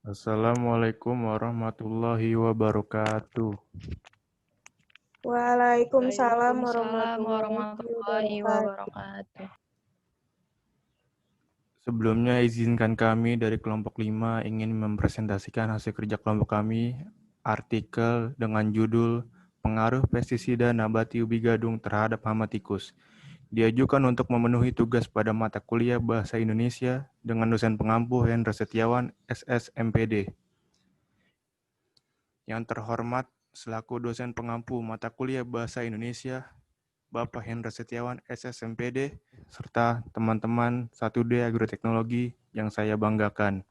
Assalamualaikum warahmatullahi wabarakatuh. Waalaikumsalam Waalaikumsalam warahmatullahi warahmatullahi wabarakatuh. wabarakatuh. Sebelumnya izinkan kami dari kelompok 5 ingin mempresentasikan hasil kerja kelompok kami, artikel dengan judul Pengaruh Pestisida Nabati Ubi Gadung terhadap Hama Tikus. Diajukan untuk memenuhi tugas pada mata kuliah Bahasa Indonesia dengan dosen pengampu Hendra Setiawan, SSMPD. Yang terhormat selaku dosen pengampu mata kuliah Bahasa Indonesia, Bapak Hendra Setiawan, SSMPD, serta teman-teman 1D Agroteknologi yang saya banggakan.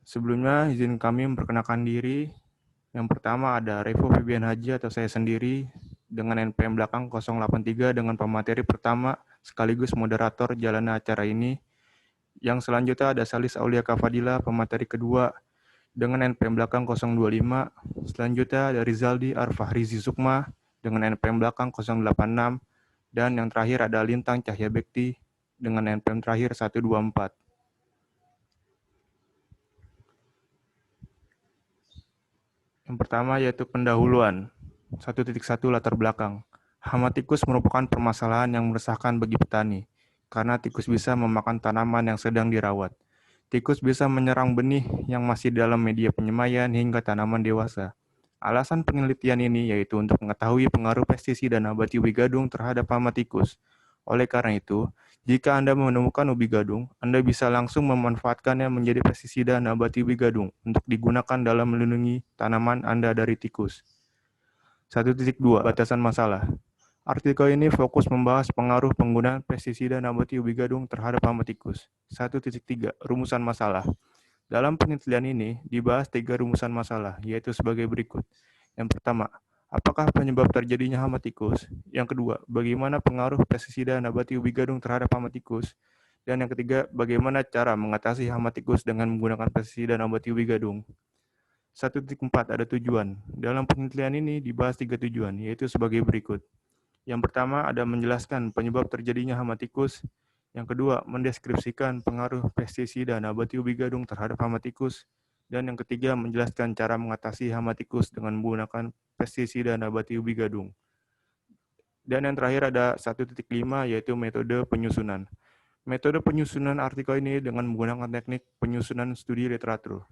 Sebelumnya, izin kami memperkenalkan diri. Yang pertama ada Revo Febian Haji atau saya sendiri dengan NPM belakang 083 dengan pemateri pertama sekaligus moderator jalannya acara ini. Yang selanjutnya ada Salis Aulia Kafadila, pemateri kedua dengan NPM belakang 025. Selanjutnya ada Rizaldi Arfahrizi Sukma dengan NPM belakang 086. Dan yang terakhir ada Lintang Cahya Bekti dengan NPM terakhir 124. Yang pertama yaitu pendahuluan. 1.1 latar belakang. Hama tikus merupakan permasalahan yang meresahkan bagi petani, karena tikus bisa memakan tanaman yang sedang dirawat. Tikus bisa menyerang benih yang masih dalam media penyemaian hingga tanaman dewasa. Alasan penelitian ini yaitu untuk mengetahui pengaruh pestisida nabati ubi gadung terhadap hama tikus. Oleh karena itu, jika Anda menemukan ubi gadung, Anda bisa langsung memanfaatkannya menjadi pestisida nabati ubi gadung untuk digunakan dalam melindungi tanaman Anda dari tikus. 1.2 Batasan masalah. Artikel ini fokus membahas pengaruh penggunaan pestisida nabati ubi gadung terhadap hama tikus. 1.3 Rumusan masalah. Dalam penelitian ini dibahas 3 rumusan masalah, yaitu sebagai berikut. Yang pertama, apakah penyebab terjadinya hama tikus? Yang kedua, bagaimana pengaruh pestisida nabati ubi gadung terhadap hama tikus? Dan yang ketiga, bagaimana cara mengatasi hama tikus dengan menggunakan pestisida nabati ubi gadung? 1.4 ada tujuan. Dalam penelitian ini dibahas 3 tujuan, yaitu sebagai berikut. Yang pertama ada menjelaskan penyebab terjadinya hama tikus. Yang kedua, mendeskripsikan pengaruh pestisida nabati ubi gadung terhadap hama tikus. Dan yang ketiga, menjelaskan cara mengatasi hama tikus dengan menggunakan pestisida nabati ubi gadung. Dan yang terakhir ada 1.5 yaitu metode penyusunan. Metode penyusunan artikel ini dengan menggunakan teknik penyusunan studi literatur.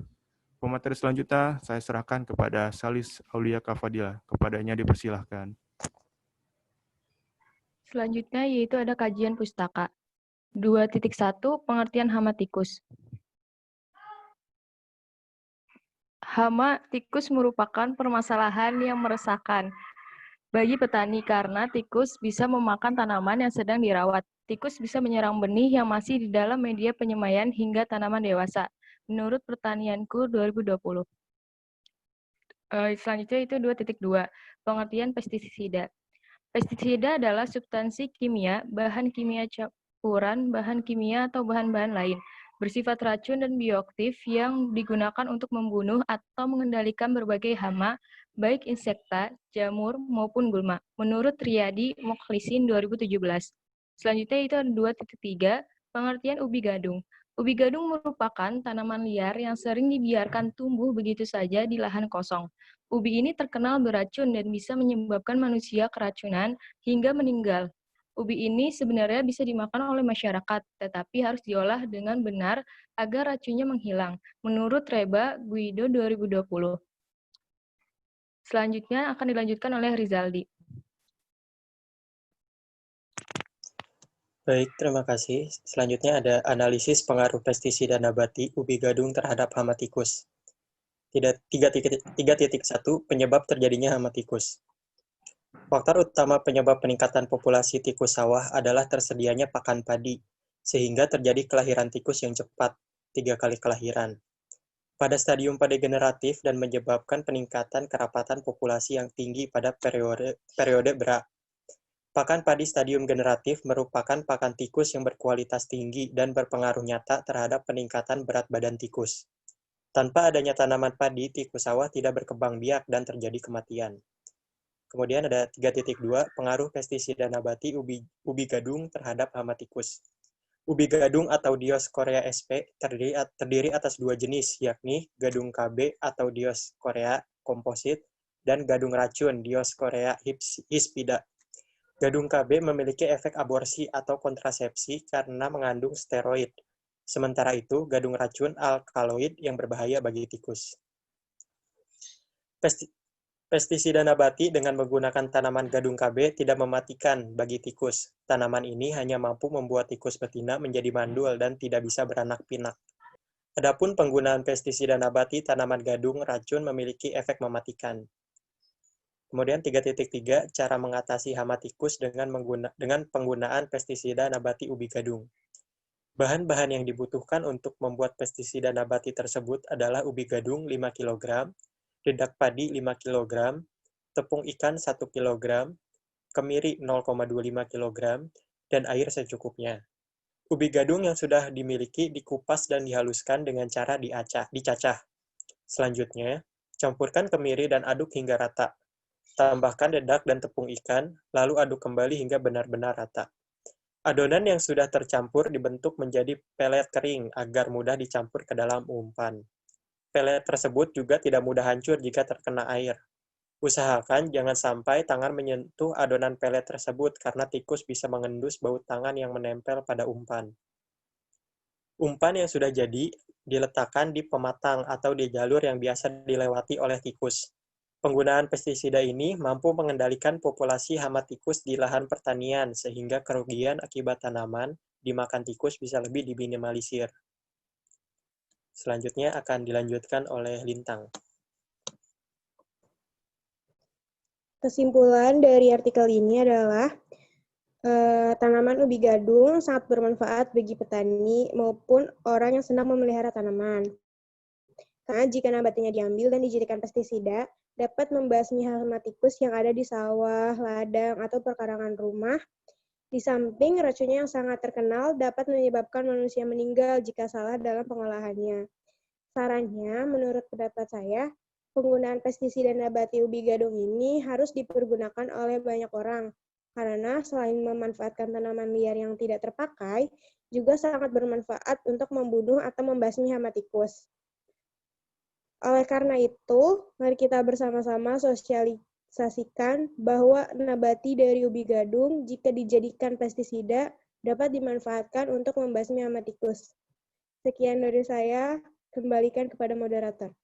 Pemateri selanjutnya saya serahkan kepada Salis Aulia Kafadila. Kepadanya dipersilahkan. Selanjutnya yaitu ada kajian pustaka. 2.1 Pengertian hama tikus. Hama tikus merupakan permasalahan yang meresahkan bagi petani karena tikus bisa memakan tanaman yang sedang dirawat. Tikus bisa menyerang benih yang masih di dalam media penyemaian hingga tanaman dewasa. Menurut Pertanianku 2020. Selanjutnya itu 2.2 Pengertian pestisida. Pestisida adalah substansi kimia, bahan kimia campuran, bahan kimia atau bahan-bahan lain, bersifat racun dan bioaktif yang digunakan untuk membunuh atau mengendalikan berbagai hama, baik insekta, jamur, maupun gulma, menurut Riyadi Mokhlisin 2017. Selanjutnya itu ada 2.3, pengertian ubi gadung. Ubi gadung merupakan tanaman liar yang sering dibiarkan tumbuh begitu saja di lahan kosong. Ubi ini terkenal beracun dan bisa menyebabkan manusia keracunan hingga meninggal. Ubi ini sebenarnya bisa dimakan oleh masyarakat, tetapi harus diolah dengan benar agar racunnya menghilang, menurut Reba Guido 2020. Selanjutnya akan dilanjutkan oleh Rizaldi. Baik, terima kasih. Selanjutnya ada analisis pengaruh pestisida nabati ubi gadung terhadap hama tikus. 3.1 Penyebab terjadinya hama tikus. Faktor utama penyebab peningkatan populasi tikus sawah adalah tersedianya pakan padi, sehingga terjadi kelahiran tikus yang cepat, 3 kali kelahiran, pada stadium padi generatif dan menyebabkan peningkatan kerapatan populasi yang tinggi pada periode berak. Pakan padi stadium generatif merupakan pakan tikus yang berkualitas tinggi dan berpengaruh nyata terhadap peningkatan berat badan tikus. Tanpa adanya tanaman padi, tikus sawah tidak berkembang biak dan terjadi kematian. Kemudian ada 3.2 pengaruh pestisida nabati ubi gadung terhadap hama tikus. Ubi gadung atau Dioskorea sp terdiri atas dua jenis, yakni gadung KB atau Dioskorea komposit dan gadung racun Dioskorea hispida. Gadung KB memiliki efek aborsi atau kontrasepsi karena mengandung steroid. Sementara itu, gadung racun alkaloid yang berbahaya bagi tikus. Pestisida nabati dengan menggunakan tanaman gadung KB tidak mematikan bagi tikus. Tanaman ini hanya mampu membuat tikus betina menjadi mandul dan tidak bisa beranak pinak. Adapun penggunaan pestisida nabati tanaman gadung racun memiliki efek mematikan. Kemudian 3.3, cara mengatasi hama tikus dengan penggunaan pestisida nabati ubi gadung. Bahan-bahan yang dibutuhkan untuk membuat pestisida nabati tersebut adalah ubi gadung 5 kg, dedak padi 5 kg, tepung ikan 1 kg, kemiri 0,25 kg, dan air secukupnya. Ubi gadung yang sudah dimiliki dikupas dan dihaluskan dengan cara dicacah. Selanjutnya, campurkan kemiri dan aduk hingga rata. Tambahkan dedak dan tepung ikan, lalu aduk kembali hingga benar-benar rata. Adonan yang sudah tercampur dibentuk menjadi pelet kering agar mudah dicampur ke dalam umpan. Pelet tersebut juga tidak mudah hancur jika terkena air. Usahakan jangan sampai tangan menyentuh adonan pelet tersebut karena tikus bisa mengendus bau tangan yang menempel pada umpan. Umpan yang sudah jadi diletakkan di pematang atau di jalur yang biasa dilewati oleh tikus. Penggunaan pestisida ini mampu mengendalikan populasi hama tikus di lahan pertanian sehingga kerugian akibat tanaman dimakan tikus bisa lebih diminimalisir. Selanjutnya akan dilanjutkan oleh Lintang. Kesimpulan dari artikel ini adalah tanaman ubi gadung sangat bermanfaat bagi petani maupun orang yang sedang memelihara tanaman. Karena jika nabatinya diambil dan dijadikan pestisida, dapat membasmi hama tikus yang ada di sawah, ladang, atau perkarangan rumah. Di samping racunnya yang sangat terkenal dapat menyebabkan manusia meninggal jika salah dalam pengolahannya. Sarannya, menurut pendapat saya, penggunaan pestisida nabati ubi gadung ini harus dipergunakan oleh banyak orang. Karena selain memanfaatkan tanaman liar yang tidak terpakai, juga sangat bermanfaat untuk membunuh atau membasmi hama tikus. Oleh karena itu, mari kita bersama-sama sosialisasikan bahwa nabati dari ubi gadung jika dijadikan pestisida dapat dimanfaatkan untuk membasmi hama tikus. Sekian dari saya, kembalikan kepada moderator.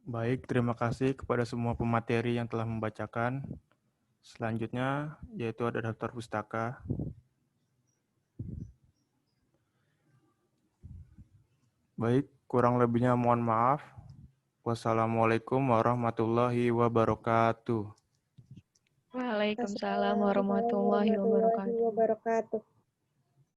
Baik, terima kasih kepada semua pemateri yang telah membacakan. Selanjutnya, yaitu ada daftar pustaka. Baik, kurang lebihnya mohon maaf. Wassalamualaikum warahmatullahi wabarakatuh. Waalaikumsalam warahmatullahi wabarakatuh. wabarakatuh.